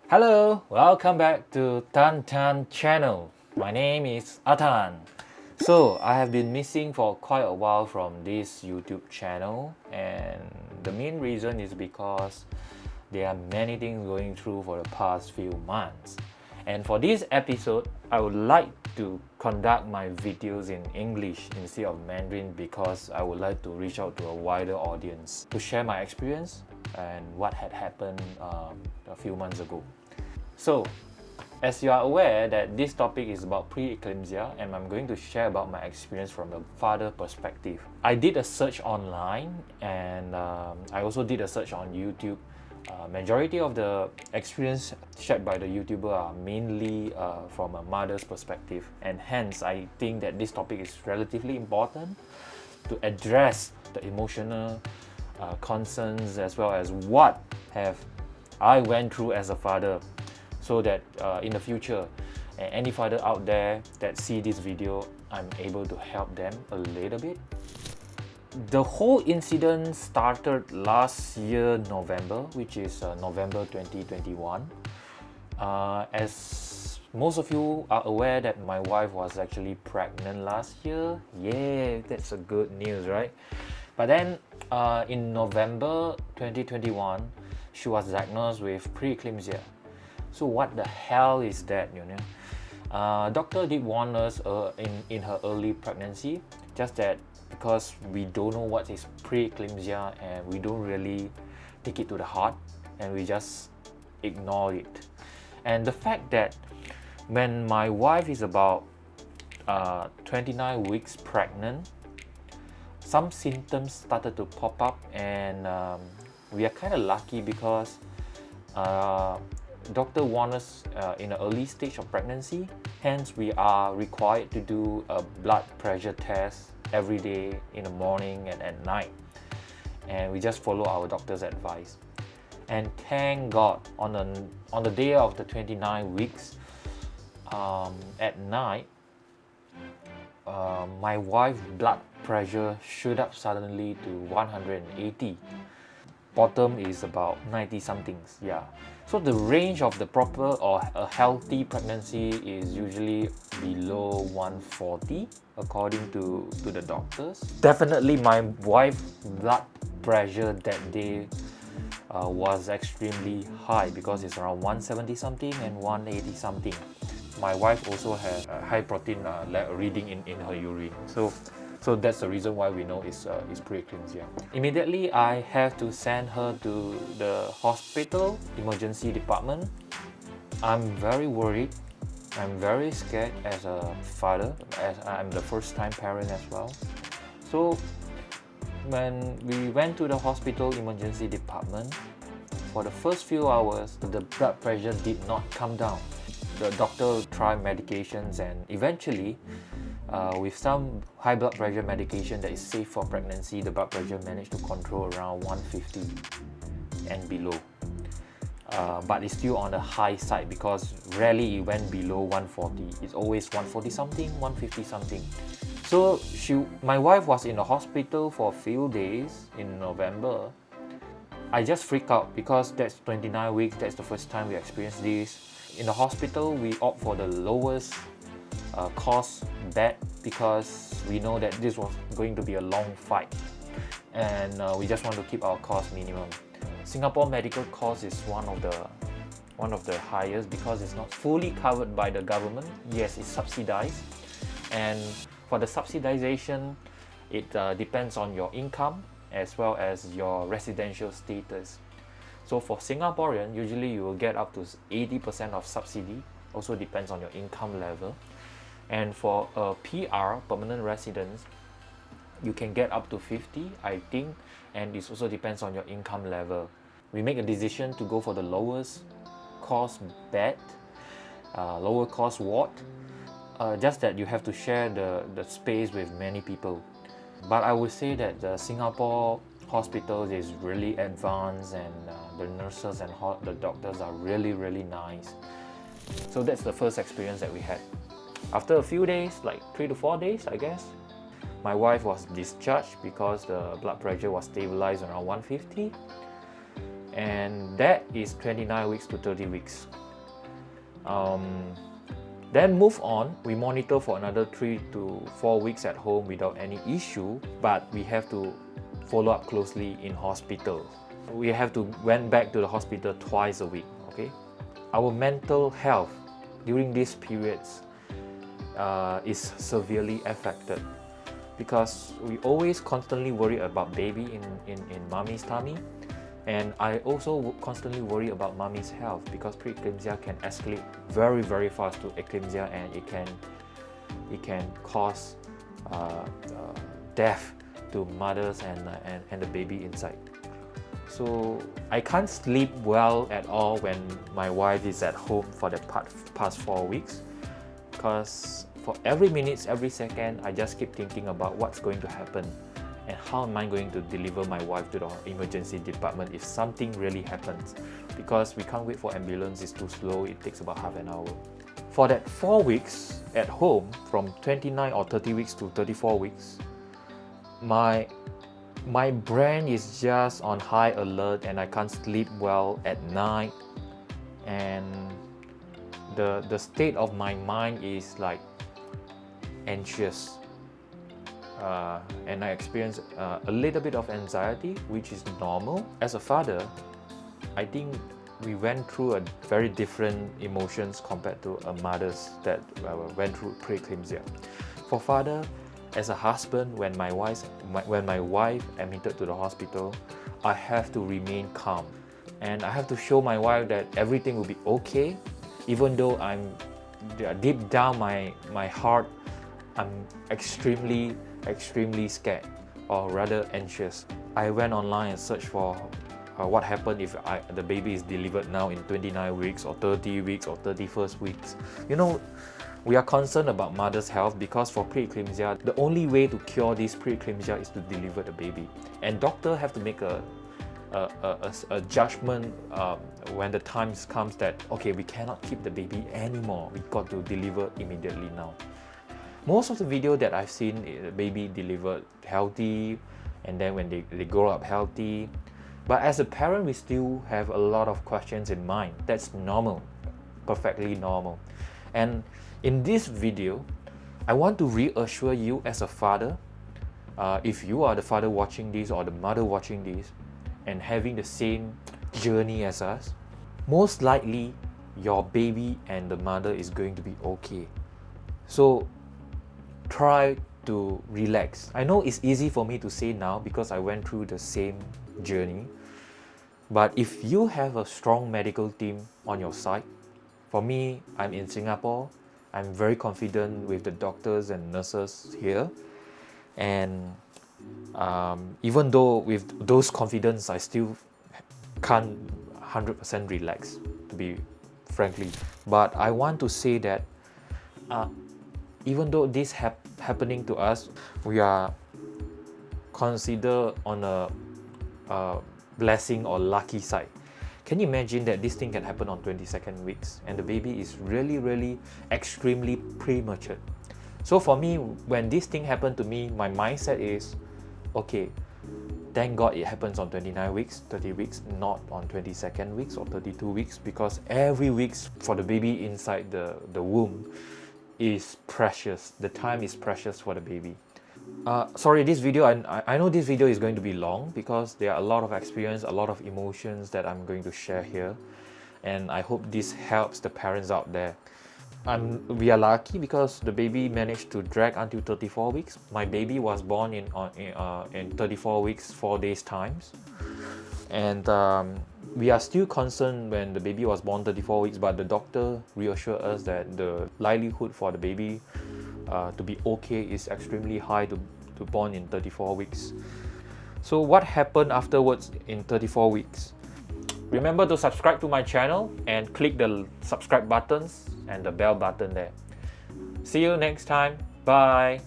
Hello, welcome back to Tan Tan channel. My name is Atan. So I have been missing for quite a while from this YouTube channel, and the main reason is because there are many things going through for the past few months. And for this episode, I would like to conduct my videos in English instead of Mandarin because I would like to reach out to a wider audience to share my experience and what had happened a few months ago. So, as you are aware that this topic is about pre-eclampsia, and I'm going to share about my experience from the father perspective. I did a search online, and I also did a search on YouTube. Majority of the experience shared by the YouTuber are mainly from a mother's perspective, and hence I think that this topic is relatively important to address the emotional concerns as well as what have I went through as a father, so that in the future, any father out there that see this video, I'm able to help them a little bit. The whole incident started last year November, which is November 2021. As most of you are aware that my wife was actually pregnant last year. Yeah, that's a good news, right? But then in November 2021, she was diagnosed with pre-eclampsia. So what the hell is that, you know? Doctor did warn us in her early pregnancy, just that because we don't know what is pre-eclampsia and we don't really take it to the heart and we just ignore it. And the fact that when my wife is about 29 weeks pregnant, some symptoms started to pop up, and we are kind of lucky because doctor warned us in an early stage of pregnancy. Hence, we are required to do a blood pressure test every day in the morning and at night. And we just follow our doctor's advice. And thank God, on the day of the 29 weeks, at night, my wife's blood pressure shoot up suddenly to 180. Bottom is about 90 somethings. Yeah. So the range of the proper or a healthy pregnancy is usually below 140 according to the doctors. Definitely my wife's blood pressure that day was extremely high because it's around 170 something and 180 something. My wife also had a high protein reading in her urine. So that's the reason why we know it's pre-eclampsia. Immediately, I have to send her to the hospital emergency department. I'm very worried. I'm very scared as a father, as I'm the first-time parent as well. So when we went to the hospital emergency department, for the first few hours, the blood pressure did not come down. The doctor tried medications, and eventually, with some high blood pressure medication that is safe for pregnancy, the blood pressure managed to control around 150 and below. But it's still on the high side because rarely it went below 140. It's always 140 something, 150 something. So my wife was in the hospital for a few days in November. I just freaked out because that's 29 weeks, that's the first time we experienced this. In the hospital, we opt for the lowest cost bed because we know that this was going to be a long fight, and we just want to keep our cost minimum. Singapore medical cost is one of the highest because it's not fully covered by the government. Yes, it's subsidized, and for the subsidization, it depends on your income as well as your residential status. So for Singaporean, usually you will get up to 80% of subsidy. Also depends on your income level. And for a PR, permanent residence, you can get up to 50, I think, and it also depends on your income level. We make a decision to go for the lowest cost bed, lower cost ward, just that you have to share the space with many people. But I would say that the Singapore hospitals is really advanced, and the nurses and the doctors are really, really nice. So that's the first experience that we had. After a few days, like 3 to 4 days, I guess, my wife was discharged because the blood pressure was stabilized around 150. and that is 29 weeks to 30 weeks. Then move on, we monitor for another 3 to 4 weeks at home without any issue, but we have to follow up closely in hospital. We have to went back to the hospital twice a week, okay? Our mental health during these periods is severely affected because we always constantly worry about baby in mommy's tummy, and I also constantly worry about mommy's health because pre-eclampsia can escalate very fast to eclampsia, and it can cause death to mothers and the baby inside. So I can't sleep well at all when my wife is at home for the past 4 weeks, because for every minute, every second, I just keep thinking about what's going to happen and how am I going to deliver my wife to the emergency department if something really happens, because we can't wait for ambulance, it's too slow, it takes about half an hour. For that 4 weeks at home, from 29 or 30 weeks to 34 weeks, my brain is just on high alert and I can't sleep well at night, and the state of my mind is like anxious, and I experience a little bit of anxiety, which is normal. As a father, I think we went through a very different emotions compared to a mothers that went through pre-eclampsia. For father, as a husband, when my wife admitted to the hospital, I have to remain calm, and I have to show my wife that everything will be okay, even though I'm deep down my heart, I'm extremely scared, or rather anxious. I went online and searched for what happened if the baby is delivered now in 29 weeks or 30 weeks or 31st weeks. You know, we are concerned about mother's health because for pre-eclampsia, the only way to cure this pre-eclampsia is to deliver the baby. And doctor have to make a judgment when the time comes that, okay, we cannot keep the baby anymore, we got to deliver immediately now. Most of the video that I've seen, the baby delivered healthy, and then when they grow up healthy. But as a parent, we still have a lot of questions in mind. That's normal, perfectly normal. And in this video, I want to reassure you as a father, if you are the father watching this or the mother watching this and having the same journey as us, most likely your baby and the mother is going to be okay. So try to relax. I know it's easy for me to say now because I went through the same journey, but if you have a strong medical team on your side, for me, I'm in Singapore, I'm very confident with the doctors and nurses here, and even though with those confidence, I still can't 100% relax, to be frankly. But I want to say that even though this happening to us, we are considered on a blessing or lucky side. Can you imagine that this thing can happen on 22nd weeks and the baby is really extremely premature? So for me, when this thing happened to me, my mindset is, okay, thank God it happens on 29 weeks, 30 weeks, not on 22nd weeks or 32 weeks, because every week for the baby inside the womb is precious. The time is precious for the baby. Sorry, this video, I know this video is going to be long because there are a lot of experience, a lot of emotions that I'm going to share here, and I hope this helps the parents out there. We are lucky because the baby managed to drag until 34 weeks. My baby was born in 34 weeks, 4 days times, and we are still concerned when the baby was born 34 weeks, but the doctor reassured us that the likelihood for the baby to be okay is extremely high to born in 34 weeks. So what happened afterwards in 34 weeks? Remember to subscribe to my channel and click the subscribe buttons and the bell button there. See you next time. Bye.